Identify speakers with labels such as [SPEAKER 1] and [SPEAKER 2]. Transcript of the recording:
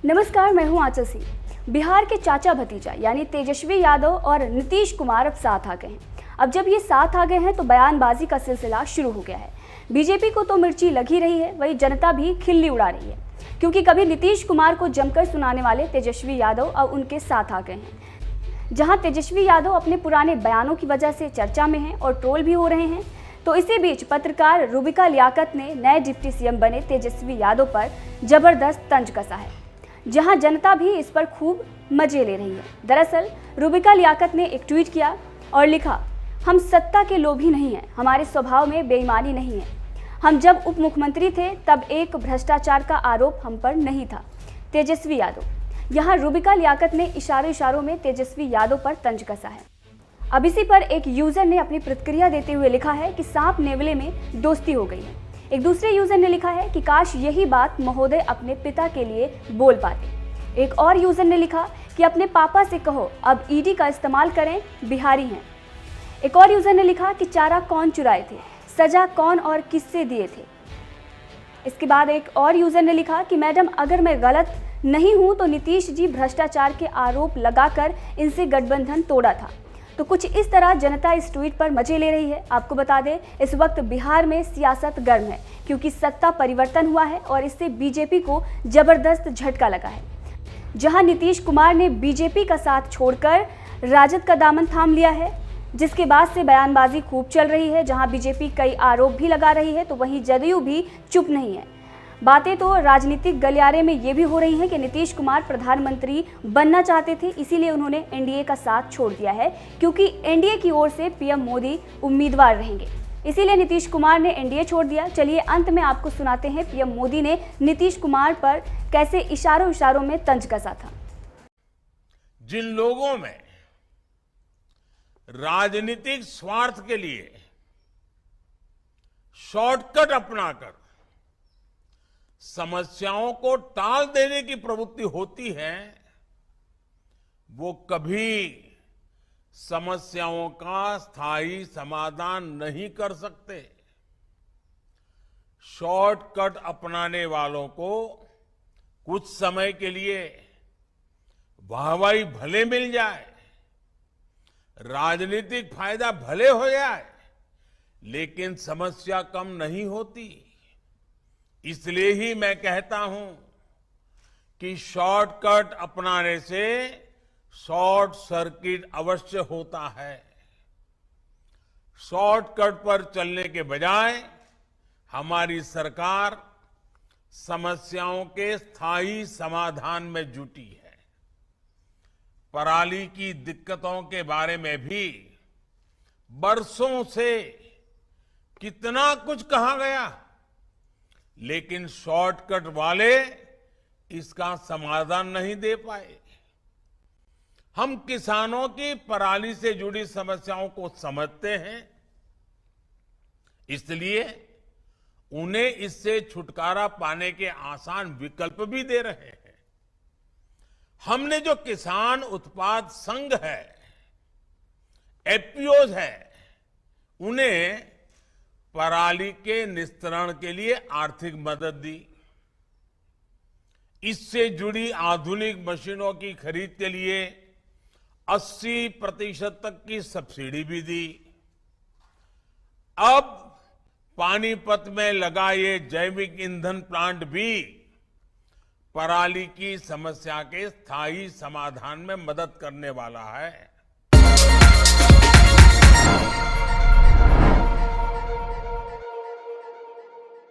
[SPEAKER 1] नमस्कार, मैं हूं आंचल सिंह। बिहार के चाचा भतीजा यानी तेजस्वी यादव और नीतीश कुमार अब साथ आ गए हैं। अब जब ये साथ आ गए हैं तो बयानबाजी का सिलसिला शुरू हो गया है। बीजेपी को तो मिर्ची लग ही रही है, वही जनता भी खिल्ली उड़ा रही है, क्योंकि कभी नीतीश कुमार को जमकर सुनाने वाले तेजस्वी यादव अब उनके साथ आ गए हैं। जहां तेजस्वी यादव अपने पुराने बयानों की वजह से चर्चा में हैं और ट्रोल भी हो रहे हैं, तो इसी बीच पत्रकार रूबिका लियाकत ने नए डिप्टी सीएम बने तेजस्वी यादव पर जबरदस्त तंज कसा है, जहां जनता भी इस पर खूब मजे ले रही है। दरअसल रूबिका लियाकत ने एक ट्वीट किया और लिखा, हम सत्ता के लोभी नहीं हैं, हमारे स्वभाव में बेईमानी नहीं है। हम जब उप मुख्यमंत्री थे तब एक भ्रष्टाचार का आरोप हम पर नहीं था। तेजस्वी यादव। यहाँ रूबिका लियाकत ने इशारों में तेजस्वी यादव पर तंज कसा है। अब इसी पर एक यूजर ने अपनी प्रतिक्रिया देते हुए लिखा है कि सांप नेवले में दोस्ती हो गई है। एक दूसरे यूजर ने लिखा है कि काश यही बात महोदय अपने पिता के लिए बोल पाते। एक और यूजर ने लिखा कि अपने पापा से कहो अब ईडी का इस्तेमाल करें, बिहारी हैं। एक और यूजर ने लिखा कि चारा कौन चुराए थे, सजा कौन और किससे दिए थे। इसके बाद एक और यूजर ने लिखा कि मैडम अगर मैं गलत नहीं हूं तो नीतीश जी भ्रष्टाचार के आरोप लगाकर इनसे गठबंधन तोड़ा था। तो कुछ इस तरह जनता इस ट्वीट पर मजे ले रही है। आपको बता दें, इस वक्त बिहार में सियासत गर्म है, क्योंकि सत्ता परिवर्तन हुआ है और इससे बीजेपी को जबरदस्त झटका लगा है। जहां नीतीश कुमार ने बीजेपी का साथ छोड़कर राजद का दामन थाम लिया है, जिसके बाद से बयानबाजी खूब चल रही है। जहां बीजेपी कई आरोप भी लगा रही है, तो वहीं जदयू भी चुप नहीं है। बातें तो राजनीतिक गलियारे में ये भी हो रही हैं कि नीतीश कुमार प्रधानमंत्री बनना चाहते थे, इसीलिए उन्होंने एनडीए का साथ छोड़ दिया है, क्योंकि एनडीए की ओर से पीएम मोदी उम्मीदवार रहेंगे। इसीलिए नीतीश कुमार ने एनडीए छोड़ दिया। चलिए अंत में आपको सुनाते हैं पीएम मोदी ने नीतीश कुमार पर कैसे इशारों में तंज कसा था।
[SPEAKER 2] जिन लोगों में राजनीतिक स्वार्थ के लिए शॉर्टकट अपनाकर समस्याओं को टाल देने की प्रवृत्ति होती है, वो कभी समस्याओं का स्थायी समाधान नहीं कर सकते। शॉर्टकट अपनाने वालों को कुछ समय के लिए वाहवाही भले मिल जाए, राजनीतिक फायदा भले हो जाए, लेकिन समस्या कम नहीं होती। इसलिए ही मैं कहता हूं कि शॉर्टकट अपनाने से शॉर्ट सर्किट अवश्य होता है। शॉर्टकट पर चलने के बजाय हमारी सरकार समस्याओं के स्थायी समाधान में जुटी है। पराली की दिक्कतों के बारे में भी बरसों से कितना कुछ कहा गया, लेकिन शॉर्टकट वाले इसका समाधान नहीं दे पाए। हम किसानों की पराली से जुड़ी समस्याओं को समझते हैं, इसलिए उन्हें इससे छुटकारा पाने के आसान विकल्प भी दे रहे हैं। हमने जो किसान उत्पाद संघ है, एफपीओज है, उन्हें पराली के निस्तारण के लिए आर्थिक मदद दी। इससे जुड़ी आधुनिक मशीनों की खरीद के लिए 80% तक की सब्सिडी भी दी। अब पानीपत में लगा ये जैविक ईंधन प्लांट भी पराली की समस्या के स्थायी समाधान में मदद करने वाला है।